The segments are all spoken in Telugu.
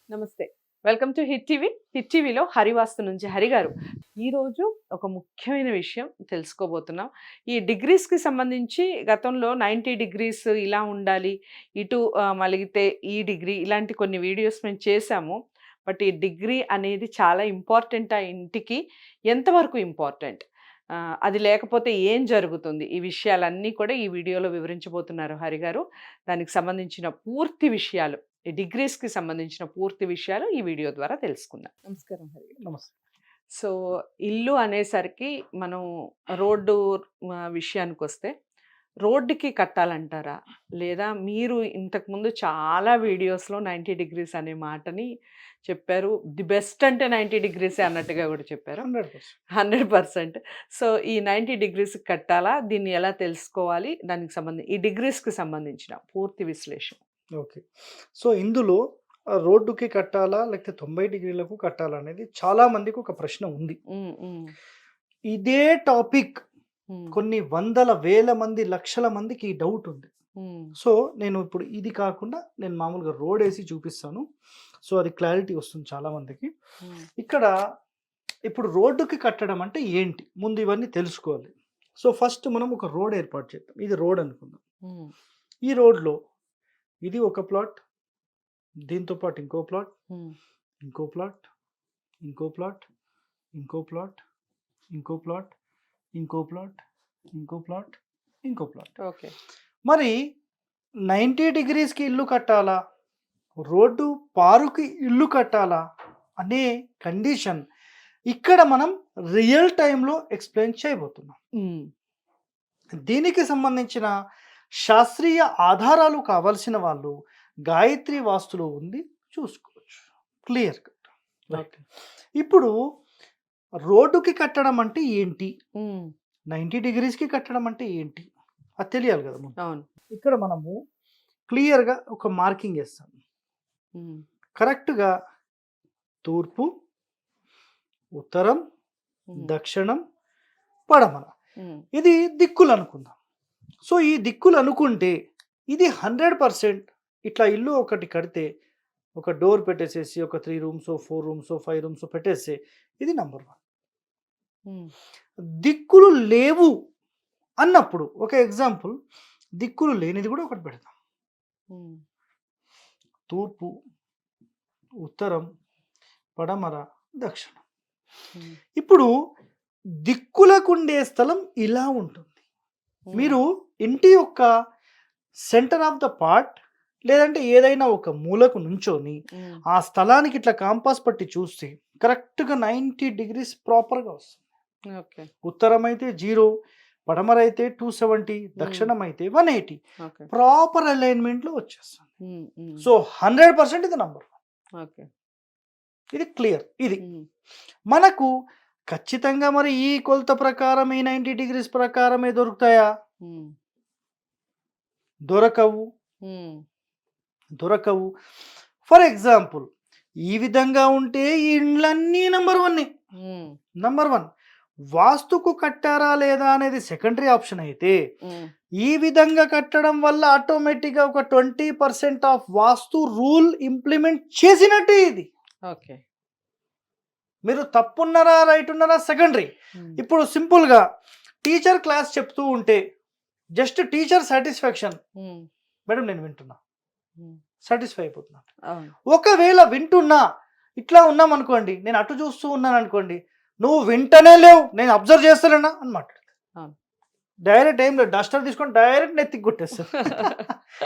నమస్తే. Welcome to hit TV. Hit టీవీలో హరివాస్తు నుంచి హరి గారు. ఈరోజు ఒక ముఖ్యమైన విషయం తెలుసుకోబోతున్నాం. ఈ డిగ్రీస్‌కి సంబంధించి గతంలో 90 డిగ్రీస్ ఇలా ఉండాలి. ఇటు మలిగితే ఈ డిగ్రీ ఇలాంటి కొన్ని వీడియోస్ మేము చేశాము. బట్ ఈ డిగ్రీ అనేది చాలా ఇంపార్టెంట్ ఆ ఇంటికి. ఎంతవరకు ఇంపార్టెంట్? అది లేకపోతే ఏం జరుగుతుంది? ఈ విషయాలన్నీ కూడా ఈ వీడియోలో వివరించబోతున్నారు హరి గారు. దానికి సంబంధించిన పూర్తి విషయాలు, ఈ డిగ్రీస్‌కి సంబంధించిన పూర్తి విషయాలు ఈ వీడియో ద్వారా తెలుసుకుందాం. నమస్కారం హరి గారు. నమస్తే. సో, ఇల్లు అనేసరికి మనం రోడ్డు విషయానికొస్తే రోడ్డుకి కట్టాలంటారా? లేదా మీరు ఇంతకుముందు చాలా వీడియోస్‌లో 90 డిగ్రీస్ అనే మాటని చెప్పారు. ది బెస్ట్ అంటే 90 డిగ్రీసే అన్నట్టుగా కూడా చెప్పారు. 100%. 100%. సో, ఈ 90 డిగ్రీస్‌కి కట్టాలా? దీన్ని ఎలా తెలుసుకోవాలి? దానికి ఈ డిగ్రీస్‌కి సంబంధించిన పూర్తి విశ్లేషణ. ఓకే. సో, ఇందులో రోడ్డుకి కట్టాలా? లేకపోతే 90 డిగ్రీలకు కట్టాలా? అనేది చాలా మందికి ఒక ప్రశ్న ఉంది. ఇదే టాపిక్ కొన్ని వందల వేల మంది, లక్షల మందికి ఈ డౌట్ ఉంది. సో, నేను ఇప్పుడు ఇది కాకుండా నేను మామూలుగా రోడ్ వేసి చూపిస్తాను. సో, అది క్లారిటీ వస్తుంది చాలా మందికి. ఇక్కడ ఇప్పుడు రోడ్డుకి కట్టడం అంటే ఏంటి? ముందు ఇవన్నీ తెలుసుకోవాలి. సో, ఫస్ట్ మనం ఒక రోడ్ ఏర్పాటు చేద్దాం. ఇది రోడ్ అనుకుందాం. ఈ రోడ్లో ఇది ఒక ప్లాట్, దీంతో పాటు ఇంకో ప్లాట్, ఇంకో ప్లాట్, ఇంకో ప్లాట్, ఇంకో ప్లాట్, ఇంకో ప్లాట్, ఇంకో ప్లాట్, ఇంకో ప్లాట్, ఇంకో ప్లాట్. ఓకే. మరి 90 డిగ్రీస్కి ఇల్లు కట్టాలా, రోడ్డు పారుకి ఇల్లు కట్టాలా అనే కండిషన్ ఇక్కడ మనం రియల్ టైంలో ఎక్స్ప్లెయిన్ చేయబోతున్నాం. దీనికి సంబంధించిన శాస్త్రీయ ఆధారాలు కావాల్సిన వాళ్ళు గాయత్రి వాస్తులో ఉంది, చూసుకోవచ్చు క్లియర్ కట్. ఇప్పుడు రోడ్డుకి కట్టడం అంటే ఏంటి, 90 డిగ్రీస్కి కట్టడం అంటే ఏంటి అది తెలియాలి కదా ముందు. ఇక్కడ మనము క్లియర్గా ఒక మార్కింగ్ వేస్తాం. కరెక్ట్గా తూర్పు, ఉత్తరం, దక్షిణం, పడమర, ఇది దిక్కులు అనుకుందాం. సో, ఈ దిక్కులు అనుకుంటే ఇది 100% ఇట్లా ఇల్లు ఒకటి కడితే ఒక డోర్ పెట్టేసేసి ఒక 3 రూమ్స్, 4 రూమ్స్, 5 రూమ్స్ పెట్టేస్తే ఇది నంబర్ 1. దిక్కులు లేవు అన్నప్పుడు ఒక ఎగ్జాంపుల్, దిక్కులు లేనిది కూడా ఒకటి పెడతాం. తూర్పు, ఉత్తరం, పడమర, దక్షిణం. ఇప్పుడు దిక్కులకు ఉండే స్థలం ఇలా ఉంటుంది. మీరు ఇంటి యొక్క సెంటర్ ఆఫ్ ద పార్ట్ లేదంటే ఏదైనా ఒక మూలకు నుంచొని ఆ స్థలానికి ఇట్లా కాంపాస్ పట్టి చూస్తే కరెక్ట్గా 90 డిగ్రీస్ ప్రాపర్గా వస్తుంది. ఉత్తరం అయితే 0, పడమర అయితే 270, దక్షిణం అయితే 180, ప్రాపర్ అలైన్మెంట్లో వచ్చేస్తుంది. సో 100% ఇది నంబర్ 1. ఇది క్లియర్. ఇది మనకు ఖచ్చితంగా మరి ఈ కొలత ప్రకారం ఈ 90 డిగ్రీస్ ప్రకారమే దొరుకుతాయా? దొరకవు. ఫర్ ఎగ్జాంపుల్ ఈ విధంగా ఉంటే ఈ ఇండ్లన్నీ నంబర్ 1. వాస్తుకు కట్టారా లేదా అనేది సెకండరీ ఆప్షన్ అయితే, ఈ విధంగా కట్టడం వల్ల ఆటోమేటిక్గా ఒక 20% ఆఫ్ వాస్తు రూల్ ఇంప్లిమెంట్ చేసినట్టే ఇది. ఓకే. మీరు తప్పున్నారా రైట్ ఉన్నారా సెకండరీ. ఇప్పుడు సింపుల్గా టీచర్ క్లాస్ చెప్తూ ఉంటే జస్ట్ టీచర్ సాటిస్ఫాక్షన్, మేడం నేను వింటున్నా, సాటిస్ఫై అయిపోతున్నాను. ఒకవేళ వింటున్నా ఇట్లా ఉన్నాం అనుకోండి, నేను అటు చూస్తూ ఉన్నాను అనుకోండి, నువ్వు వింటనే లేవు నేను అబ్జర్వ్ చేస్తానన్నా అని మాట్లాడతాను. డైరెక్ట్ ఏం లేదు, డస్టర్ తీసుకొని డైరెక్ట్ నెత్తికి కొట్టేస్తాను.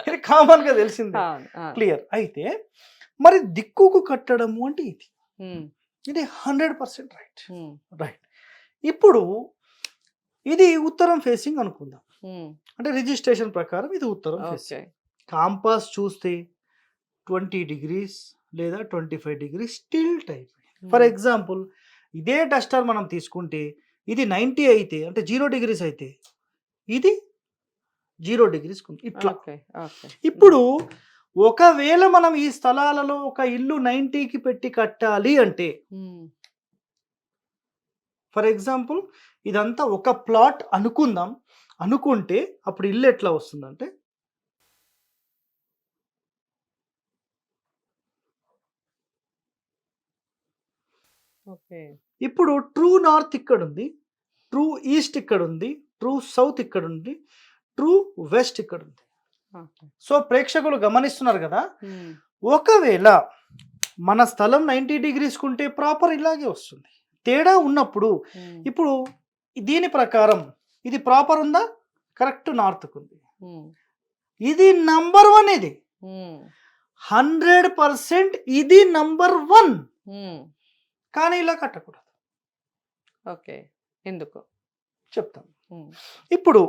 ఇది కామన్గా తెలిసింది. క్లియర్. అయితే మరి దిక్కుకు కట్టడము అంటే ఇది 100% రైట్. ఇప్పుడు ఇది ఉత్తరం ఫేసింగ్ అనుకుందాం. అంటే రిజిస్ట్రేషన్ ప్రకారం ఇది ఉత్తరం ఫేసింగ్. కాంపాస్ చూస్తే 20 డిగ్రీస్ లేదా 25 డిగ్రీస్ టిల్ట్ అయిపోయింది. ఫర్ ఎగ్జాంపుల్ ఇదే డస్టర్ మనం తీసుకుంటే ఇది 90 అయితే అంటే 0 డిగ్రీస్ అయితే ఇది 0 డిగ్రీస్ ఇట్లా. ఇప్పుడు ఒకవేళ మనం ఈ స్థలాలలో ఒక ఇల్లు 90కి పెట్టి కట్టాలి అంటే, ఫర్ ఎగ్జాంపుల్ ఇదంతా ఒక ప్లాట్ అనుకుంటే అప్పుడు ఇల్లు ఎట్లా వస్తుందంటే ఓకే. ఇప్పుడు ట్రూ నార్త్ ఇక్కడ ఉంది, ట్రూ ఈస్ట్ ఇక్కడ ఉంది, ట్రూ సౌత్ ఇక్కడ ఉంది, ట్రూ వెస్ట్ ఇక్కడ ఉంది. ఓకే. సో ప్రేక్షకులు గమనిస్తున్నారు కదా, హ్మ్. ఒకవేళ మన స్థలం 90 డిగ్రీస్ కుంటే ప్రాపర్ ఇలాగే వస్తుంది. తేడా ఉన్నప్పుడు హ్మ్. ఇప్పుడు దీని ప్రకారం ఇది ప్రాపర్ ఉందా, కరెక్ట్ నార్త్కు ఉంది. హ్మ్. ఇది నంబర్ 1, ఇది హ్మ్. 100% ఇది నంబర్ 1. హ్మ్. కానీ ఇలా కట్టకూడదు, ఓకే. ఎందుకు? చెప్తాను. హ్మ్. ఇప్పుడు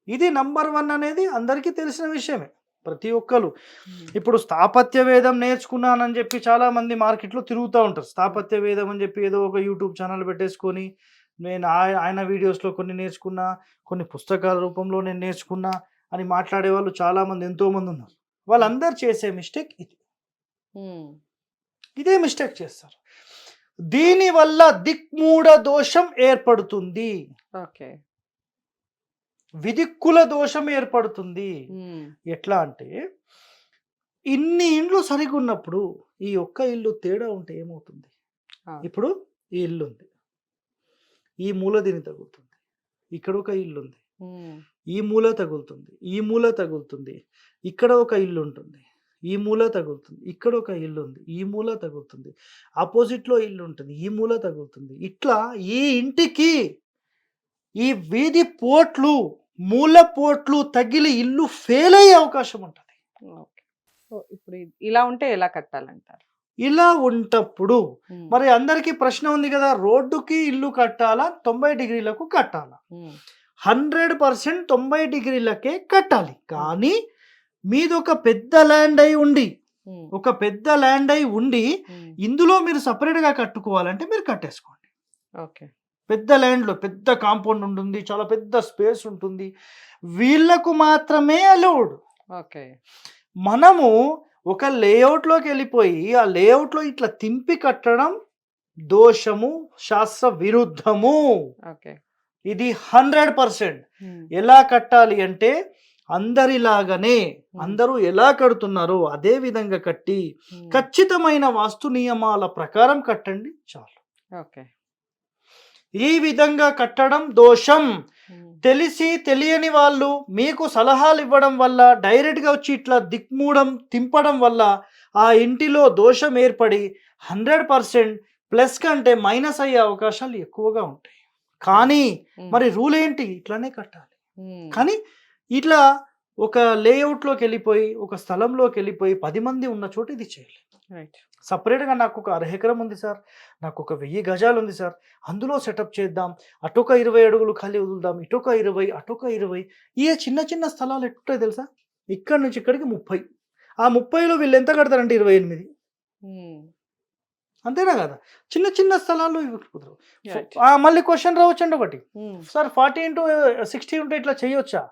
ఇది నంబర్ 1 అనేది అందరికీ తెలిసిన విషయమే, ప్రతి ఒక్కరు. హ్మ్. ఇప్పుడు స్థాపత్య వేదం నేర్చుకున్నానని చెప్పి చాలా మంది మార్కెట్లో తిరుగుతూ ఉంటారు. స్థాపత్య వేదం అని చెప్పి ఏదో ఒక యూట్యూబ్ ఛానల్ పెట్టేసుకొని నేను ఆయన వీడియోస్లో కొన్ని నేర్చుకున్నా, కొన్ని పుస్తకాల రూపంలో నేను నేర్చుకున్నా అని మాట్లాడే వాళ్ళు చాలామంది, ఎంతోమంది ఉన్నారు. వాళ్ళందరూ చేసే మిస్టేక్ ఇది. హ్మ్. ఇదే మిస్టేక్ చేస్తారు. దీనివల్ల దిక్మూఢ దోషం ఏర్పడుతుంది, ఓకే. విదిక్కుల దోషం ఏర్పడుతుంది. హ్మ్. ఎట్లా అంటే ఇన్ని ఇండ్లు సరిగా ఉన్నప్పుడు ఈ ఒక్క ఇల్లు తేడా ఉంటే ఏమవుతుంది? ఆ. ఇప్పుడు ఈ ఇల్లు ఉంది, ఈ మూల దీని తగులుతుంది, ఇక్కడ ఒక ఇల్లు ఉంది, హ్మ్. ఈ మూల తగులుతుంది, ఈ మూల తగులుతుంది, ఇక్కడ ఒక ఇల్లు ఉంటుంది, ఈ మూల తగులుతుంది, ఇక్కడ ఒక ఇల్లు ఉంది, ఈ మూల తగులుతుంది, ఆపోజిట్లో ఇల్లు ఉంటుంది, ఈ మూల తగులుతుంది. ఇట్లా ఈ ఇంటికి ఈ వీధి పోట్లు, మూల పోట్లు తగిలి ఇల్లు ఫెయిల్ అయ్యే అవకాశం ఉంటుంది. ఓకే. సో ఇప్పుడు ఇలా ఉంటే ఎలా కట్టాలంటారు? ఇలా ఉంటప్పుడు హ్మ్. మరి అందరికీ ప్రశ్న ఉంది కదా, రోడ్డుకి ఇల్లు కట్టాలా 90 డిగ్రీలకు కట్టాలా? హ్మ్. 100% 90 డిగ్రీలకే కట్టాలి. కానీ మీదొక పెద్ద ల్యాండ్ అయి ఉండి, హ్మ్. ఒక పెద్ద ల్యాండ్ అయి ఉండి హ్మ్. ఇందులో మీరు సపరేట్గా కట్టుకోవాలంటే మీరు కట్టేసుకోండి. ఓకే. పెద్ద ల్యాండ్లో పెద్ద కాంపౌండ్ ఉంటుంది, చాలా పెద్ద స్పేస్ ఉంటుంది, వీళ్ళకు మాత్రమే అలౌడ్. ఓకే. మనము ఒక లేఅవుట్లోకి వెళ్ళిపోయి ఆ లేఅవుట్లో ఇట్లా తింపి కట్టడం దోషము, శాస్త్ర విరుద్ధము. ఓకే. ఇది 100%. హ్మ్. ఎలా కట్టాలి అంటే అందరిలాగానే, అందరూ ఎలా కడుతున్నారో అదే విధంగా కట్టి హ్మ్. ఖచ్చితమైన వాస్తు నియమాల ప్రకారం కట్టండి చాలు. ఓకే. ఈ విధంగా కట్టడం దోషం. హ్మ్. తెలిసి తెలియని వాళ్ళు మీకు సలహాలు ఇవ్వడం వల్ల, డైరెక్ట్గా వచ్చి ఇట్లా దిక్మూడం తింపడం వల్ల ఆ ఇంటిలో దోషం ఏర్పడి 100% ప్లస్ కంటే మైనస్ అయ్యే అవకాశాలు ఎక్కువగా ఉంటాయి. కానీ హ్మ్. మరి రూల్ ఏంటి? ఇట్లానే కట్టాలి. హ్మ్. కానీ ఇట్లా ఒక లేఅవుట్లోకి వెళ్ళిపోయి, ఒక స్థలంలోకి వెళ్ళిపోయి 10 మంది ఉన్న చోట ఇది చేయలేదు. రైట్. సపరేట్గా నాకు ఒక 1/2 ఎకరం ఉంది సార్, నాకు ఒక 1000 గజాలు ఉంది సార్, అందులో సెటప్ చేద్దాం, అటొక 20 అడుగులు ఖాళీ వదులుదాం, ఇటొక 20, అటొక 20. ఈ చిన్న చిన్న స్థలాలు ఎట్టుంటాయి తెలుసా? ఇక్కడ నుంచి ఇక్కడికి 30. ఆ 30లో వీళ్ళు ఎంత కడతారంటే 28. హ్మ్. అంతేనా కదా? చిన్న చిన్న స్థలాలు ఇవి కుదరవు. రైట్. మళ్ళీ క్వశ్చన్ రావచ్చండి ఒకటి, హ్మ్. సార్ 40x60 ఉంటే ఇట్లా చేయొచ్చా?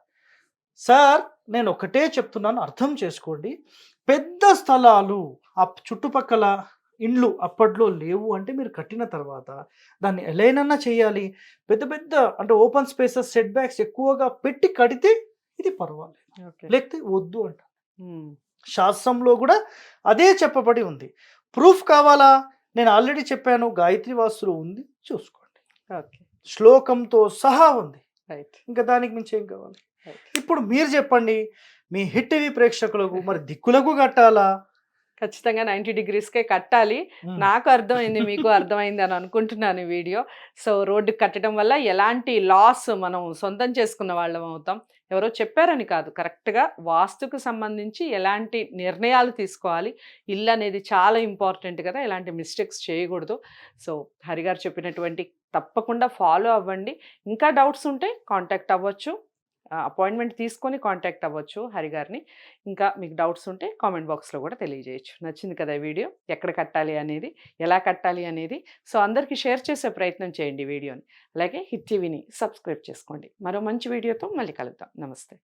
సార్ నేను ఒకటే చెప్తున్నాను, అర్థం చేసుకోండి. పెద్ద స్థలాలు ఆ చుట్టుపక్కల ఇండ్లు అప్పట్లో లేవు అంటే మీరు కట్టిన తర్వాత దాన్ని ఎలానన్నా చేయాలి. పెద్ద పెద్ద అంటే ఓపెన్ స్పేసెస్, సెట్ బ్యాక్స్ ఎక్కువగా పెట్టి కడితే ఇది పర్వాలేదు, ఓకే. లేకపోతే వద్దు అంట. హ్మ్. శాస్త్రంలో కూడా అదే చెప్పబడి ఉంది. ప్రూఫ్ కావాలా? నేను ఆల్రెడీ చెప్పాను, గాయత్రి వాస్తులో ఉంది, చూసుకోండి. ఓకే. శ్లోకంతో సహా ఉంది. రైట్. ఇంకా దానికి మించి ఏం కావాలి? రైట్. ఇప్పుడు మీరు చెప్పండి, మీ హిట్ టీవీ ప్రేక్షకులకు మరి దిక్కులకు కట్టాలా? ఖచ్చితంగా 90 డిగ్రీస్కే కట్టాలి. నాకు అర్థమైంది, మీకు అర్థమైంది అని అనుకుంటున్నాను ఈ వీడియో. సో రోడ్డుకి కట్టడం వల్ల ఎలాంటి లాస్ మనం సొంతం చేసుకున్న వాళ్ళం అవుతాం. ఎవరో చెప్పారని కాదు, కరెక్ట్గా వాస్తుకు సంబంధించి ఎలాంటి నిర్ణయాలు తీసుకోవాలి. ఇల్లు అనేది చాలా ఇంపార్టెంట్ కదా, ఎలాంటి మిస్టేక్స్ చేయకూడదు. సో హరిగారు చెప్పినటువంటి తప్పకుండా ఫాలో అవ్వండి. ఇంకా డౌట్స్ ఉంటే కాంటాక్ట్ అవ్వచ్చు, అపాయింట్మెంట్ తీసుకొని కాంటాక్ట్ అవ్వచ్చు హరిగారిని. ఇంకా మీకు డౌట్స్ ఉంటే కామెంట్ బాక్స్లో కూడా తెలియజేయచ్చు. నచ్చింది కదా వీడియో? ఎక్కడ కట్టాలి అనేది, ఎలా కట్టాలి అనేది. సో అందరికీ షేర్ చేసే ప్రయత్నం చేయండి వీడియోని. అలాగే హిట్ టీవీని సబ్స్క్రైబ్ చేసుకోండి. మరో మంచి వీడియోతో మళ్ళీ కలుద్దాం. నమస్తే.